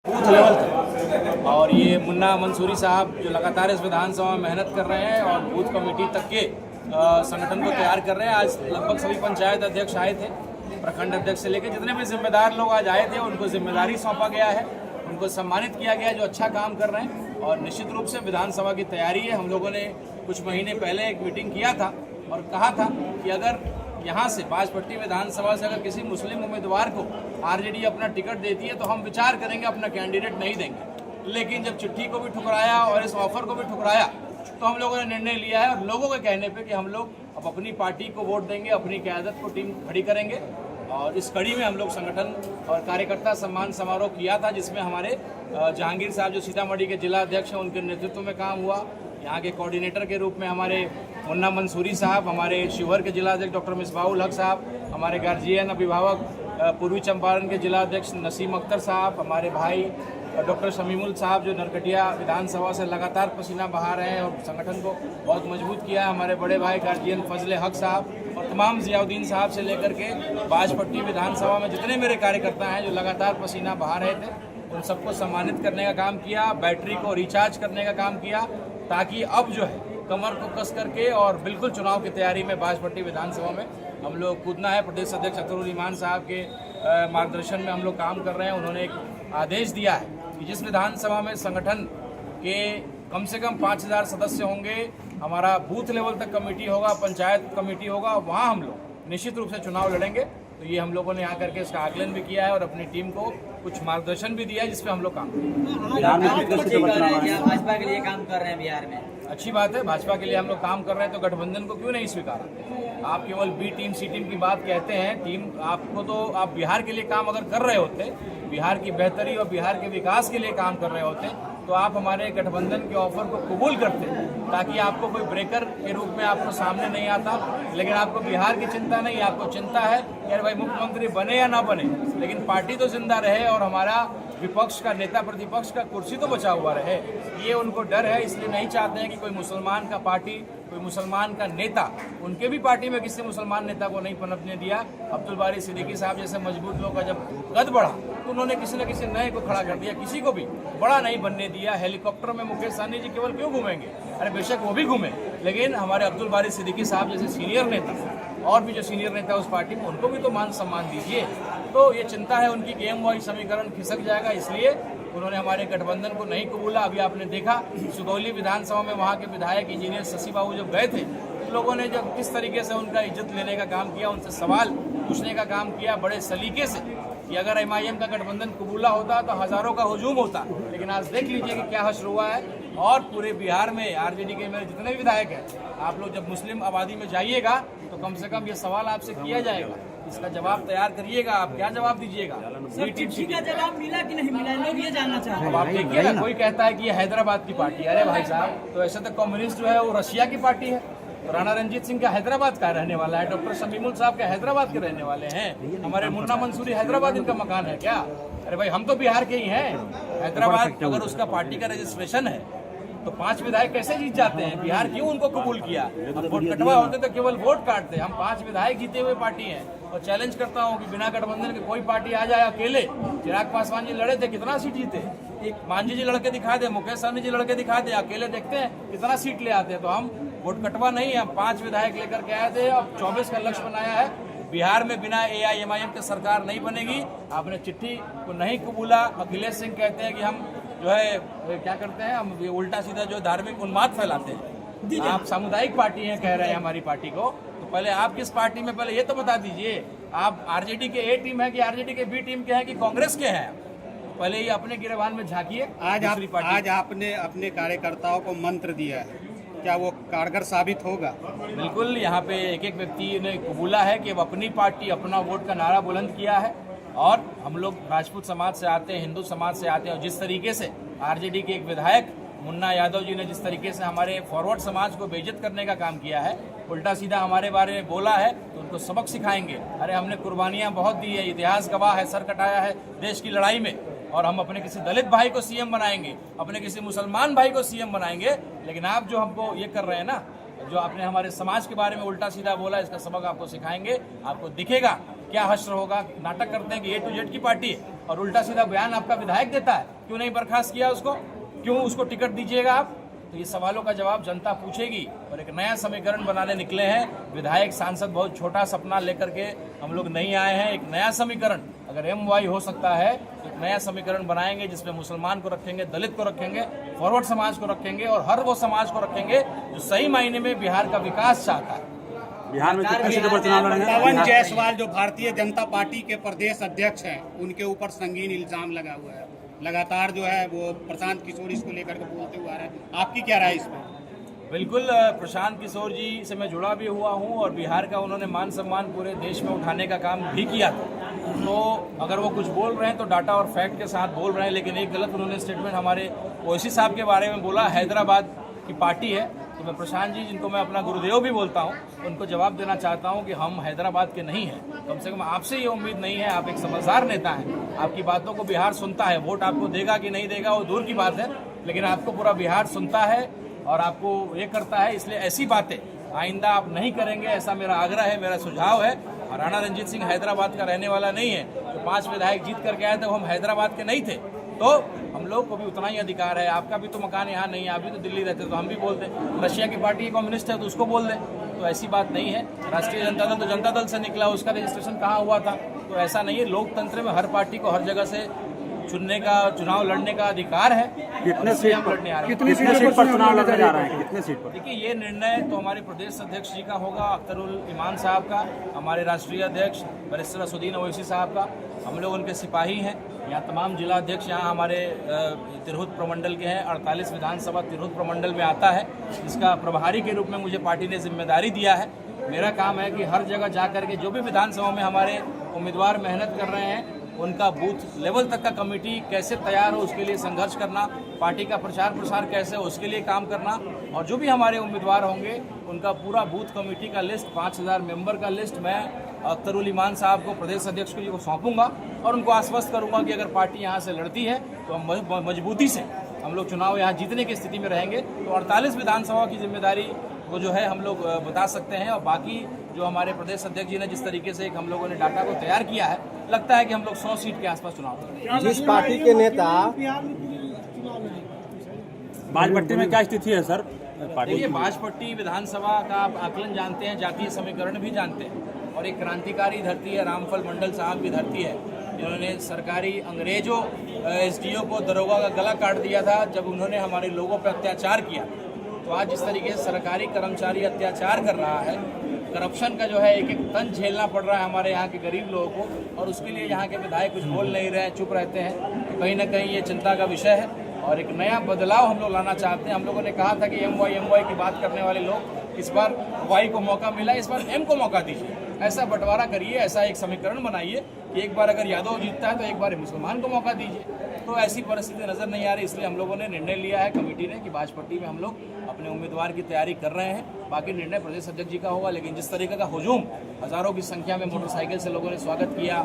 Booth level तक। और ये मुन्ना मंसूरी साहब जो लगातार इस विधानसभा में मेहनत कर रहे हैं और बूथ कमेटी तक के संगठन को तैयार कर रहे हैं। आज लगभग सभी पंचायत अध्यक्ष आए थे, प्रखंड अध्यक्ष से लेकर जितने भी जिम्मेदार लोग आज आए थे, उनको जिम्मेदारी सौंपा गया है, उनको सम्मानित किया गया जो अच्छा काम कर रहे हैं। और निश्चित रूप से विधानसभा की तैयारी है। हम लोगों ने कुछ महीने पहले एक मीटिंग किया था और कहा था कि अगर यहाँ से बाजपट्टी विधानसभा से अगर किसी मुस्लिम उम्मीदवार को आरजेडी अपना टिकट देती है तो हम विचार करेंगे, अपना कैंडिडेट नहीं देंगे। लेकिन जब चिट्ठी को भी ठुकराया और इस ऑफर को भी ठुकराया तो हम लोगों ने निर्णय लिया है और लोगों के कहने पे कि हम लोग अब अपनी पार्टी को वोट देंगे, अपनी क़यादत को टीम खड़ी करेंगे। और इस कड़ी में हम लोग संगठन और कार्यकर्ता सम्मान समारोह किया था, जिसमें हमारे जहांगीर साहब जो सीतामढ़ी के जिला अध्यक्ष हैं, उनके नेतृत्व में काम हुआ। यहाँ के कोऑर्डिनेटर के रूप में हमारे मुन्ना मंसूरी साहब, हमारे शिवहर के जिला अध्यक्ष डॉक्टर मिसबाहुल हक साहब, हमारे गार्जियन अभिभावक पूर्वी चंपारण के जिला अध्यक्ष नसीम अख्तर साहब, हमारे भाई डॉक्टर शमीमुल साहब जो नरकटिया विधानसभा से लगातार पसीना बहा रहे हैं और संगठन को बहुत मजबूत किया है, हमारे बड़े भाई गार्जियन फजले हक साहब और तमाम जियाउद्दीन साहब से लेकर के बाजपट्टी विधानसभा में जितने मेरे कार्यकर्ता हैं जो लगातार पसीना बहा रहे थे, उन सबको सम्मानित करने का काम किया, बैटरी को रिचार्ज करने का काम किया, ताकि अब जो है कमर को कस करके और बिल्कुल चुनाव की तैयारी में बाजपट्टी विधानसभा में हम लोग कूदना है। प्रदेश अध्यक्ष अतरुल ईमान साहब के मार्गदर्शन में हम लोग काम कर रहे हैं। उन्होंने एक आदेश दिया है कि जिस विधानसभा में संगठन के कम से कम 5000 सदस्य होंगे, हमारा बूथ लेवल तक कमेटी होगा, पंचायत कमेटी होगा, वहाँ हम लोग निश्चित रूप से चुनाव लड़ेंगे। तो ये हम लोगों ने यहाँ करके इसका आकलन भी किया है और अपनी टीम को कुछ मार्गदर्शन भी दिया है, जिसपे हम लोग काम भाजपा के लिए काम कर रहे हैं बिहार में। अच्छी बात है, भाजपा के लिए हम लोग काम कर रहे हैं तो गठबंधन को क्यों नहीं स्वीकारा। आप केवल बी टीम सी टीम की बात कहते हैं, टीम आपको तो आप बिहार के लिए काम अगर कर रहे होते, बिहार की बेहतरी और बिहार के विकास के लिए काम कर रहे होते, तो आप हमारे गठबंधन के ऑफर को कबूल करते, ताकि आपको कोई ब्रेकर के रूप में आपको सामने नहीं आता। लेकिन आपको बिहार की चिंता नहीं, आपको चिंता है कि अरे भाई मुख्यमंत्री बने या ना बने, लेकिन पार्टी तो जिंदा रहे और हमारा विपक्ष का नेता प्रतिपक्ष का कुर्सी तो बचा हुआ रहे। ये उनको डर है, इसलिए नहीं चाहते हैं कि कोई मुसलमान का पार्टी, कोई मुसलमान का नेता, उनके भी पार्टी में किसी मुसलमान नेता को नहीं पनपने दिया। अब्दुल बारी सिद्दीकी साहब जैसे मजबूत लोग का जब कद बढ़ा तो उन्होंने किसी न किसी नए को खड़ा कर दिया, किसी को भी बड़ा नहीं बनने दिया। हेलीकॉप्टर में मुकेश सहनी जी केवल क्यों घूमेंगे? अरे बेशक वो भी घूमे, लेकिन हमारे अब्दुल बारी सिद्दीकी साहब जैसे सीनियर नेता और भी जो सीनियर नेता उस पार्टी में, उनको भी तो मान सम्मान दीजिए। तो ये चिंता है उनकी कि एम वाई समीकरण खिसक जाएगा, इसलिए उन्होंने हमारे गठबंधन को नहीं कबूला। अभी आपने देखा सुगौली विधानसभा में वहाँ के विधायक इंजीनियर शशि बाबू जब गए थे, लोगों ने जब किस तरीके से उनका इज्जत लेने का काम किया, उनसे सवाल पूछने का काम किया बड़े सलीके से, कि अगर एमआईएम का गठबंधन कबूला होता तो हजारों का हुजूम होता। लेकिन आज देख लीजिए कि क्या हश्र हुआ है। और पूरे बिहार में आरजेडी के मेरे जितने विधायक हैं, आप लोग जब मुस्लिम आबादी में जाइएगा तो कम से कम ये सवाल आपसे किया जाएगा, इसका जवाब तैयार करिएगा। आप क्या जवाब दीजिएगा? चिट्ठी का जवाब मिला कि नहीं मिला, लोग ये जानना चाह रहे हैं। अब आप देखिए ना, कोई कहता है कि ये हैदराबाद की पार्टी है। अरे भाई साहब, तो ऐसे तो कम्युनिस्ट जो है वो रशिया की पार्टी है। तो राणा रंजीत सिंह का हैदराबाद का रहने वाला है, डॉक्टर शमीमुल साहब के हैदराबाद के रहने वाले हैं, हमारे मुन्ना मंसूरी हैदराबाद इनका मकान है क्या? अरे भाई हम तो बिहार के ही हैं। हैदराबाद अगर उसका पार्टी का रजिस्ट्रेशन है तो 5 विधायक कैसे जीत जाते हैं? बिहार क्यों उनको कबूल किया? अब वोट कटवा होते तो केवल वोट काटते। हम 5 विधायक जीते हुए पार्टी हैं और चैलेंज करता हूं कि बिना गठबंधन के कोई पार्टी आ जाए अकेले। चिराग पासवान जी लड़े थे, कितना सीट जीते? मांझी जी लड़के दिखा दे, मुकेश सहनी जी लड़के दिखा दे, अकेले देखते हैं कितना सीट ले आते हैं। तो हम वोट कटवा नहीं, हम 5 विधायक लेकर के आए थे। अब 24 का लक्ष्य बनाया है। बिहार में बिना एआईएमआईएम के सरकार नहीं बनेगी। आपने चिट्ठी को नहीं कबूला। अखिलेश सिंह कहते हैं कि हम जो है क्या करते हैं, हम उल्टा सीधा जो धार्मिक उन्माद फैलाते हैं। आप सामुदायिक पार्टी हैं कह रहे हैं हमारी पार्टी को, तो पहले आप किस पार्टी में, पहले ये तो बता दीजिए। आप आरजेडी के ए टीम है कि आरजेडी के बी टीम के हैं कि कांग्रेस के हैं? पहले ये अपने गिरबान में झांकिए। आज आपने अपने कार्यकर्ताओं को मंत्र दिया है, क्या वो कारगर साबित होगा? बिल्कुल, यहाँ पे एक एक व्यक्ति ने कबूला है कि अब अपनी पार्टी अपना वोट का नारा बुलंद किया है। और हम लोग राजपूत समाज से आते हैं, हिंदू समाज से आते हैं, और जिस तरीके से आरजेडी के एक विधायक मुन्ना यादव जी ने जिस तरीके से हमारे फॉरवर्ड समाज को बेइज्जत करने का काम किया है, उल्टा सीधा हमारे बारे में बोला है, तो उनको सबक सिखाएंगे। अरे हमने कुर्बानियां बहुत दी है, इतिहास गवाह है, सर कटाया है देश की लड़ाई में, और हम अपने किसी दलित भाई को सीएम बनाएंगे, अपने किसी मुसलमान भाई को सीएम बनाएंगे। लेकिन आप जो हमको ये कर रहे हैं ना, जो आपने हमारे समाज के बारे में उल्टा सीधा बोला, इसका सबक आपको सिखाएंगे। आपको दिखेगा क्या हश्र होगा? नाटक करते हैं कि A to Z की पार्टी है और उल्टा सीधा बयान आपका विधायक देता है। क्यों नहीं बर्खास्त किया उसको? क्यों उसको टिकट दीजिएगा आप? तो ये सवालों का जवाब जनता पूछेगी। और एक नया समीकरण बनाने निकले हैं विधायक सांसद, बहुत छोटा सपना लेकर के हम लोग नहीं आए हैं। एक नया समीकरण, अगर MY हो सकता है तो एक नया समीकरण बनाएंगे जिसमें मुसलमान को रखेंगे, दलित को रखेंगे, फॉरवर्ड समाज को रखेंगे और हर वो समाज को रखेंगे जो सही मायने में बिहार का विकास चाहता है। बिहार में कितने सीटों पर चुनाव लड़ेंगे? पवन जायसवाल जो भारतीय जनता पार्टी के प्रदेश अध्यक्ष हैं, उनके ऊपर संगीन इल्जाम लगा हुआ है। लगातार जो है वो प्रशांत किशोर इसको लेकर के बोलते हुए आ रहे हैं, आपकी क्या राय इस पर? बिल्कुल, प्रशांत किशोर जी से मैं जुड़ा भी हुआ हूं और बिहार का उन्होंने मान सम्मान पूरे देश में उठाने का काम भी किया था। तो अगर वो कुछ बोल रहे हैं तो डाटा और फैक्ट के साथ बोल रहे हैं, लेकिन एक गलत उन्होंने स्टेटमेंट हमारे ओवैसी साहब के बारे में बोला। हैदराबाद की पार्टी है, तो मैं प्रशांत जी, जिनको मैं अपना गुरुदेव भी बोलता हूं, उनको जवाब देना चाहता हूं कि हम हैदराबाद के नहीं हैं। कम से कम आपसे ये उम्मीद नहीं है, आप एक समझदार नेता हैं, आपकी बातों को बिहार सुनता है। वोट आपको देगा कि नहीं देगा वो दूर की बात है, लेकिन आपको पूरा बिहार सुनता है और आपको ये करता है। इसलिए ऐसी बातें आइंदा आप नहीं करेंगे, ऐसा मेरा आग्रह है, मेरा सुझाव है। और राणा रंजीत सिंह हैदराबाद का रहने वाला नहीं है। तो 5 विधायक जीत करके आए थे, वो हम हैदराबाद के नहीं थे, तो हम लोग को भी उतना ही अधिकार है। आपका भी तो मकान यहाँ नहीं है, आप भी तो दिल्ली रहते, तो हम भी बोल दें। रशिया की पार्टी कम्युनिस्ट है तो उसको बोल दें, तो ऐसी बात नहीं है। राष्ट्रीय जनता दल तो जनता दल से निकला, उसका रजिस्ट्रेशन कहाँ हुआ था? तो ऐसा नहीं है। लोकतंत्र में हर पार्टी को हर जगह से चुनने का, चुनाव लड़ने का अधिकार है। कितने सीट हम लड़ने आ रहे हैं। कितने सीट पर चुनाव लड़ने जा रहे हैं? कितने सीट पर? देखिए, ये निर्णय तो हमारे प्रदेश अध्यक्ष जी का होगा, अख्तरुल ईमान साहब का, हमारे राष्ट्रीय अध्यक्ष बैरिस्टर असदुद्दीन ओवैसी साहब का। हम लोग उनके सिपाही हैं। यहाँ तमाम जिला अध्यक्ष यहाँ हमारे तिरहुत प्रमंडल के हैं। 48 विधानसभा तिरहुत प्रमंडल में आता है, जिसका प्रभारी के रूप में मुझे पार्टी ने जिम्मेदारी दिया है। मेरा काम है कि हर जगह जा करके जो भी विधानसभा में हमारे उम्मीदवार मेहनत कर रहे हैं, उनका बूथ लेवल तक का कमेटी कैसे तैयार हो उसके लिए संघर्ष करना, पार्टी का प्रचार प्रसार कैसे हो उसके लिए काम करना, और जो भी हमारे उम्मीदवार होंगे उनका पूरा बूथ कमेटी का लिस्ट, 5000 मेंबर का लिस्ट मैं अख्तरुल ईमान साहब को, प्रदेश अध्यक्ष को सौंपूंगा और उनको आश्वस्त करूंगा कि अगर पार्टी यहाँ से लड़ती है तो हम मजबूती से हम लोग चुनाव यहाँ जीतने की स्थिति में रहेंगे। तो 48 विधानसभा की जिम्मेदारी को जो है हम लोग बता सकते हैं। और बाकी जो हमारे प्रदेश अध्यक्ष जी ने जिस तरीके से हम लोगों ने डाटा को तैयार किया है, लगता है कि हम लोग 100 सीट के आसपास चुनाव करेंगे। जिस पार्टी के नेता बाजपट्टी में क्या स्थिति है सर? देखिए, बाजपट्टी विधानसभा का आप आकलन जानते हैं, जातीय समीकरण भी जानते हैं, और एक क्रांतिकारी धरती है, रामफल मंडल साहब की धरती है, जिन्होंने सरकारी अंग्रेजों SDO को, दरोगा का गला काट दिया था जब उन्होंने हमारे लोगों पर अत्याचार किया। तो आज जिस तरीके से सरकारी कर्मचारी अत्याचार कर रहा है, करप्शन का जो है एक तन झेलना पड़ रहा है हमारे यहाँ के गरीब लोगों को, और उसके लिए यहाँ के विधायक कुछ बोल नहीं रहे हैं, चुप रहते हैं, तो कहीं ना कहीं ये चिंता का विषय है। और एक नया बदलाव हम लोग लाना चाहते हैं। हम लोगों ने कहा था कि MY की बात करने वाले लोग, इस बार Y को मौका मिला, इस बार M को मौका दीजिए। ऐसा बंटवारा करिए, ऐसा एक समीकरण बनाइए कि एक बार अगर यादव जीतता है तो एक बार मुसलमान को मौका दीजिए। तो ऐसी परिस्थिति नज़र नहीं आ रही, इसलिए हम लोगों ने निर्णय लिया है कमेटी ने कि बाजपट्टी में हम लोग अपने उम्मीदवार की तैयारी कर रहे हैं। बाकी निर्णय प्रदेश अध्यक्ष जी का होगा, लेकिन जिस तरीके का हुजूम, हज़ारों की संख्या में मोटरसाइकिल से लोगों ने स्वागत किया,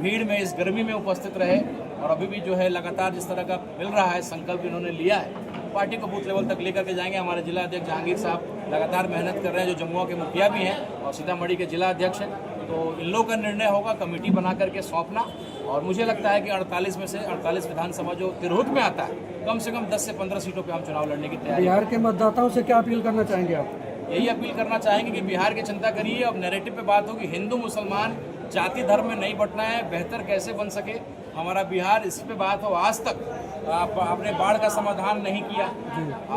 भीड़ में इस गर्मी में उपस्थित रहे, और अभी भी जो है लगातार जिस तरह का मिल रहा है संकल्प इन्होंने लिया है, पार्टी को बूथ लेवल तक लेकर के जाएंगे। हमारे जिला अध्यक्ष जहांगीर साहब लगातार मेहनत कर रहे हैं, जो जमुआ के मुखिया भी हैं और सीतामढ़ी के जिला अध्यक्ष हैं। तो इन लोगों का निर्णय होगा कमेटी बना करके सौंपना, और मुझे लगता है कि 48 में से 48 विधानसभा जो तिरहुत में आता है, कम से कम 10 से 15 सीटों पे हम चुनाव लड़ने की तैयारी। बिहार के मतदाताओं से क्या अपील करना चाहेंगे आप? यही अपील करना चाहेंगे कि बिहार की चिंता करिए। अब नैरेटिव पे बात होगी, हिंदू मुसलमान जाति धर्म में नहीं बंटना है, बेहतर कैसे बन सके हमारा बिहार, इस पे बात हो। आज तक आपने बाढ़ का समाधान नहीं किया।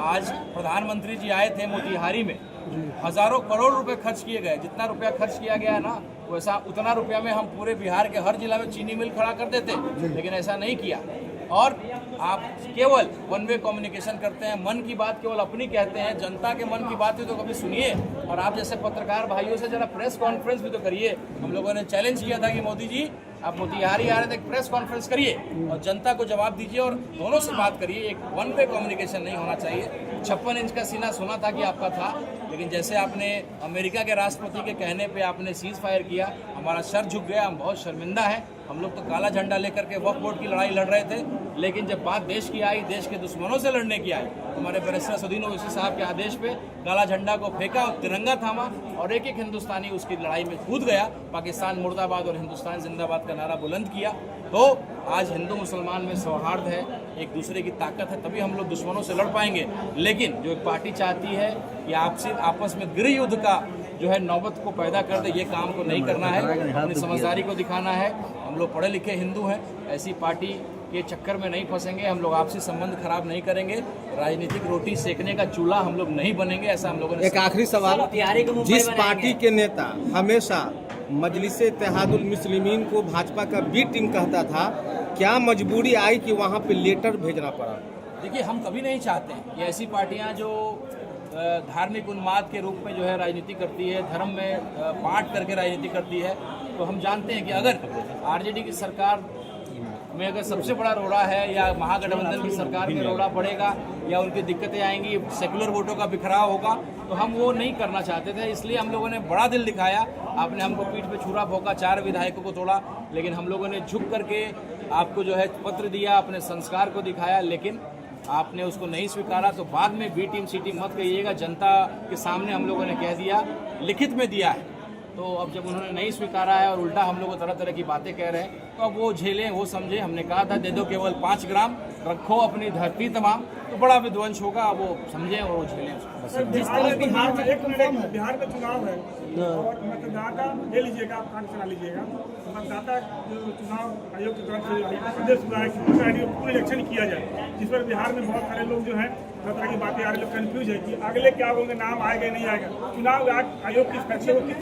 आज प्रधानमंत्री जी आए थे मोतिहारी में, हजारों करोड़ रुपए खर्च किए गए। जितना रुपया खर्च किया गया है ना, वैसा उतना रुपया में हम पूरे बिहार के हर जिला में चीनी मिल खड़ा कर देते, लेकिन ऐसा नहीं किया। और आप केवल वन वे कम्युनिकेशन करते हैं, मन की बात केवल अपनी कहते हैं, जनता के मन की बात है तो कभी सुनिए। और आप जैसे पत्रकार भाइयों से जरा प्रेस कॉन्फ्रेंस भी तो करिए। हम लोगों ने चैलेंज किया था कि मोदी जी आप मोतिहारी आ रहे थे, प्रेस कॉन्फ्रेंस करिए और जनता को जवाब दीजिए और दोनों से बात करिए। एक वन वे कम्युनिकेशन नहीं होना चाहिए। 56 इंच का सीना सुना था कि आपका था, लेकिन जैसे आपने अमेरिका के राष्ट्रपति के कहने पे आपने सीज फायर किया, हमारा सर झुक गया, हम बहुत शर्मिंदा हैं। हम लोग तो काला झंडा लेकर के वक्फ बोर्ड की लड़ाई लड़ रहे थे, लेकिन जब बात देश की आई, देश के दुश्मनों से लड़ने की आई, हमारे बैरिस्टर असदुद्दीन ओवैसी साहब के आदेश पे काला झंडा को फेंका और तिरंगा थामा और एक एक हिंदुस्तानी उसकी लड़ाई में कूद गया, पाकिस्तान मुर्दाबाद और हिंदुस्तान जिंदाबाद का नारा बुलंद किया। तो आज हिंदू मुसलमान में सौहार्द है, एक दूसरे की ताकत है, तभी हम लोग दुश्मनों से लड़ पाएंगे। लेकिन जो एक पार्टी चाहती है कि आपस में गृह युद्ध का जो है नौबत को पैदा कर दे, ये काम को नहीं करना है, अपनी समझदारी को दिखाना है। हम लोग पढ़े लिखे हिंदू हैं, ऐसी पार्टी के चक्कर में नहीं फंसेंगे, हम लोग आपसी संबंध खराब नहीं करेंगे, राजनीतिक रोटी सेकने का चूल्हा हम लोग नहीं बनेंगे, ऐसा हम लोगों ने। एक आखिरी सवाल, जिस पार्टी के नेता हमेशा मजलिसे इत्तेहादुल मुस्लिमीन को भाजपा का बी टीम कहता था, क्या मजबूरी आई कि वहाँ पे लेटर भेजना पड़ा? देखिए, हम कभी नहीं चाहते कि ऐसी पार्टियां जो धार्मिक उन्माद के रूप में जो है राजनीति करती है, धर्म में बांट करके राजनीति करती है, तो हम जानते हैं कि अगर आरजेडी की सरकार में अगर सबसे बड़ा रोड़ा है या महागठबंधन की सरकार में रोड़ा पड़ेगा या उनकी दिक्कतें आएंगी, सेकुलर वोटों का बिखराव होगा, तो हम वो नहीं करना चाहते थे। इसलिए हम लोगों ने बड़ा दिल दिखाया, आपने हमको पीठ पे छुरा भोंका, 4 विधायकों को तोड़ा, लेकिन हम लोगों ने झुक करके आपको जो है पत्र दिया, अपने संस्कार को दिखाया, लेकिन आपने उसको नहीं स्वीकारा। तो बाद में बी टीम सी टीम मत कहिएगा, जनता के सामने हम लोगों ने कह दिया, लिखित में दिया है। तो अब जब उन्होंने नहीं स्वीकारा है और उल्टा हम लोग को तरह तरह की बातें कह रहे हैं, तो अब वो झेलें, वो समझे। हमने कहा था दे दो केवल 5 ग्राम, रखो अपनी धरती तमाम, तो बड़ा विध्वंस होगा, वो समझें और वो झेलें। जिस तरह बिहार में बिहार में चुनाव है और मतदाता ले लीजिएगा, आप कान सुना लीजिएगा, मतदाता जो चुनाव आयोग की तरफ से आदेश हुआ है कि पूरे इलेक्शन किया जाए, जिस पर बिहार में बहुत सारे लोग जो हैं तरह तरह की बातें आ रही, लोग कन्फ्यूज है कि अगले क्या होंगे, नाम आएगा नहीं आएगा। चुनाव आयोग की फैसले